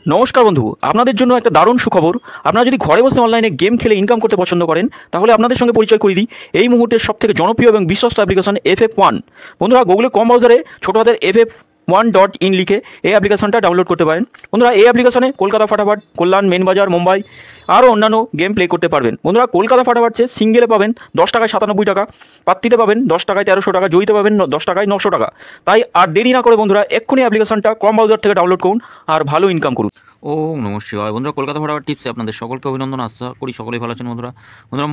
নমস্কার বন্ধু, আপনাদের জন্য একটা দারুণ সুখবর। আপনারা যদি ঘরে বসে অনলাইনে গেম খেলে ইনকাম করতে পছন্দ করেন, তাহলে আপনাদের সঙ্গে পরিচয় করিয়ে দিই এই মুহূর্তের সবথেকে জনপ্রিয় এবং বিশ্বস্ত অ্যাপ্লিকেশন FF1। বন্ধুরা, গুগলে কম ব্রাউজারে ছোটো হাতের FF1.in লিখে এই অ্যাপ্লিকেশনটা ডাউনলোড করতে পারেন। বন্ধুরা, এই অ্যাপ্লিকেশনে কলকাতা ফাটাফাট, কল্যাণ, মেন বাজার, মুম্বাই আরও অন্যান্য গেম প্লে করতে পারবেন। বন্ধুরা, কলকাতা ফাটাফাট সিঙ্গেলে পাবেন 10 টাকায় 97 টাকা, পাত্তিতে পাবেন 10 টাকায় 1300 টাকা, জয়ীতে পাবেন 10 টাকায় 900 টাকা। তাই আর দেরি না করে বন্ধুরা এক্ষুনি অ্যাপ্লিকেশনটা কম ব্রাউজার থেকে ডাউনলোড করুন আর ভালো ইনকাম করুন। নমঃ শিবায়। বন্ধুরা, কলকাতা ফাটাফাট টিপসে আপনাদের সকলকে অভিনন্দন। আশা করি সকলেই ভালো আছেন। বন্ধুরা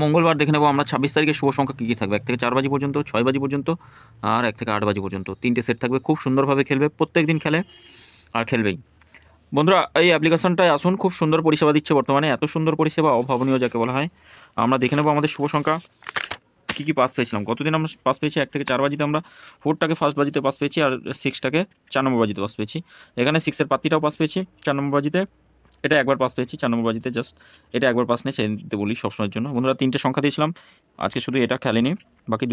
মঙ্গলবার দেখে নেবো আমরা 26 তারিখে শুভ সংখ্যা কী কী থাকবে। 1 থেকে 4 বাজি পর্যন্ত, 6 বাজি পর্যন্ত আর 1 থেকে 8 বাজি পর্যন্ত 3টে সেট থাকবে। খুব সুন্দরভাবে খেলবে, প্রত্যেক দিন খেলে আর খেলবেই। বন্ধুরা, এই অ্যাপ্লিকেশনটায় আসুন, খুব সুন্দর পরিষেবা দিচ্ছে বর্তমানে। এত সুন্দর পরিষেবা অভাবনীয় যাকে বলা হয়। আমরা দেখে নেবো আমাদের শুভ সংখ্যা কী কী পাস পেয়েছিলাম। গতদিন আমরা পাস পেয়েছি 1 থেকে 4 বাজিতে, আমরা 4টাকে ফার্স্ট বাজিতে পাস পেয়েছি আর 6টাকে 4 নম্বর বাজিতে পাস পেয়েছি। এখানে 6-এর পাত্তিটাও পাস পেয়েছি 4 নম্বর বাজিতে। এটা একবার পাস পেয়েছি 4 নম্বর বাজিতে, জাস্ট এটা একবার পাস নেই, সে দিতে বলি সবসময়ের জন্য। বন্ধুরা, 3টে সংখ্যা দিয়েছিলাম, আজকে শুধু এটা খেলেনি, বাকি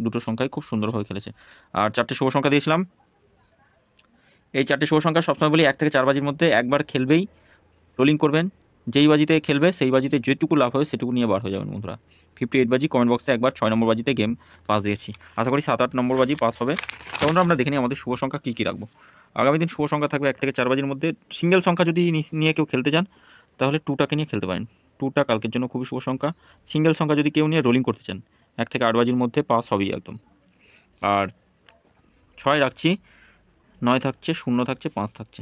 দুটো সংখ্যায় খুব সুন্দরভাবে খেলেছে। আর 4টে শুভ সংখ্যা দিয়েছিলাম। এই 4টে শুভ সংখ্যা সবসময় বলি 1 থেকে 4 বাজির মধ্যে একবার খেলবেই, রোলিং করবেন। যেই বাজিতে খেলবে সেই বাজিতে যেটুকু লাভ হবে সেটুকু নিয়ে বার হয়ে যাবেন। বন্ধুরা, 58 বাজি কমেন্ট বক্সে একবার 6 নম্বর বাজিতে গেম পাস দিয়েছি, আশা করি 7-8 নম্বর বাজি পাস হবে। তখন আমরা দেখে নিই আমাদের শুভ সংখ্যা কী কী রাখবো। আগামী দিন শুভ সংখ্যা থাকবে 1 থেকে 4 বাজির মধ্যে। সিঙ্গেল সংখ্যা যদি নিয়ে কেউ খেলতে চান তাহলে 2টাকে নিয়ে খেলতে পারেন। 2টা কালকের জন্য খুবই শুভ সংখ্যা। সিঙ্গেল সংখ্যা যদি কেউ নিয়ে রোলিং করতে চান 1 থেকে 8 বাজির মধ্যে পাস হবেই একদম। আর 6 রাখছি, 9 থাকছে, 0 থাকছে, 5 থাকছে।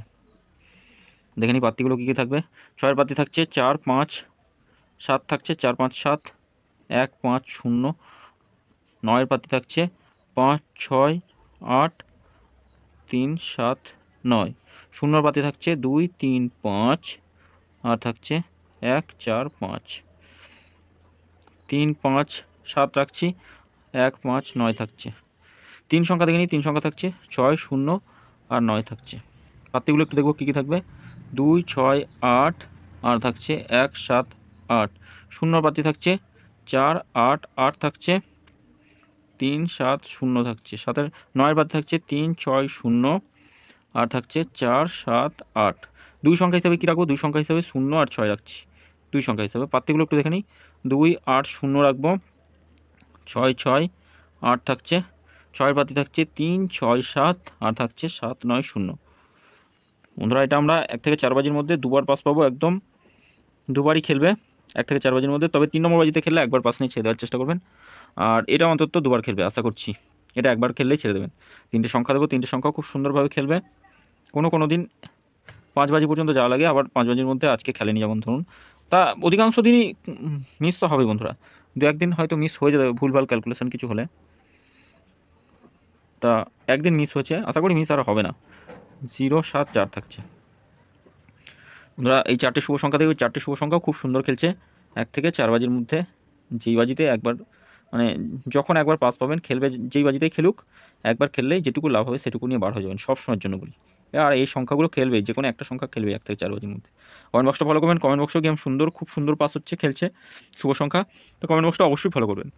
দেখে নিই পাত্তিগুলো কী কী থাকবে। 6-এর পাত্তি থাকছে 4, 5, 7 থাকছে 4, 5, 7, 1, 5, 0। 9-এর পাত্তি থাকছে 5, 6, 8, 3, 7, 9। 0-এর পাত্তি থাকছে 2, 3, 5 আর থাকছে 1, 4, 5। 3, 5, 7 রাখছি, 1, 5, 9 থাকছে। 3 সংখ্যা দেখে নিই, 3 সংখ্যা থাকছে 6, 0 আর 9 থাকছে। পাত্তিগুলো একটু দেখবো কী কী থাকবে। 2, 6, 8 আর থাকছে 1, 7, 8। 0-এর পাত্তি থাকছে 4, 8, 8 থাকছে, 3, 7, 0 থাকছে। 9-এর পাত্তি থাকছে 3, 6, 0 আর থাকছে 4, 7, 8। 2 সংখ্যা হিসাবে কী রাখবো, 2 সংখ্যা হিসাবে 0 আর 6 রাখছি। 2 সংখ্যা হিসাবে পাত্তিগুলো একটু দেখে নিই। 2, 8, 0 রাখবো, 6, 6, 8 থাকছে। 6-এর পাত্তি থাকছে 3, 6, 7 আর থাকছে 7, 9, 0। বন্ধুরা, এটা আমরা 1 থেকে 4 বাজির মধ্যে দুবার পাস পাবো, একদম দুবারই খেলবে 1 থেকে 4 বাজির মধ্যে। তবে 3 নম্বর বাজিতে খেললে একবার পাস নিয়ে ছেড়ে দেওয়ার চেষ্টা করবেন। আর এটা অন্তত দুবার খেলবে আশা করছি, এটা একবার খেললেই ছেড়ে দেবেন। 3টে সংখ্যা দেবো, 3টে সংখ্যা খুব সুন্দরভাবে খেলবে। কোনো দিন 5 বাজি পর্যন্ত যাওয়া লাগে, আবার 5 বাজির মধ্যে আজকে খেলেনি যেমন ধরুন। তা অধিকাংশ দিনই মিস তো হবেই বন্ধুরা, 2-1 দিন হয়তো মিস হয়ে যাবে ভুলভাল ক্যালকুলেশন কিছু হলে। তা একদিন মিস হয়েছে, আশা করি মিস আর হবে না। 0, 7, 4 থাকছে। বন্ধুরা, এই 4টে শুভ সংখ্যা থেকে ওই 4টে শুভ সংখ্যাও খুব সুন্দর খেলছে 1 থেকে 4 বাজির মধ্যে। যেই বাজিতে একবার মানে যখন একবার পাস পাবেন খেলবে, যেই বাজিতেই খেলুক একবার খেললেই যেটুকু লাভ হবে সেটুকু নিয়ে বার হয়ে যাবেন, সব সময়ের জন্য বলি। আর এই সংখ্যাগুলো খেলবে, যে কোনো একটা সংখ্যা খেলবে 1 থেকে 4 বাজির মধ্যে। কমেন্ট বক্সটা ফলো করবেন, কমেন্ট বক্সেও গেম সুন্দর, খুব সুন্দর পাস হচ্ছে, খেলছে শুভ সংখ্যা। তো কমেন্ট বক্সটা অবশ্যই ফলো করবেন,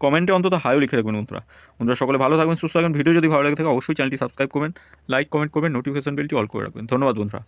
কমেন্টে অন্তত হাইও লিখে রাখবেন। বন্ধুরা সকলে ভালো থাকবেন, সুস্থ থাকবেন। ভিডিও যদি ভালো লাগে থাকে অবশ্যই চ্যানেলটি সাবস্ক্রাইব করবেন, লাইক কমেন্ট করবেন, নোটিফিকেশন বেলটি অল করে রাখবেন। ধন্যবাদ বন্ধুরা।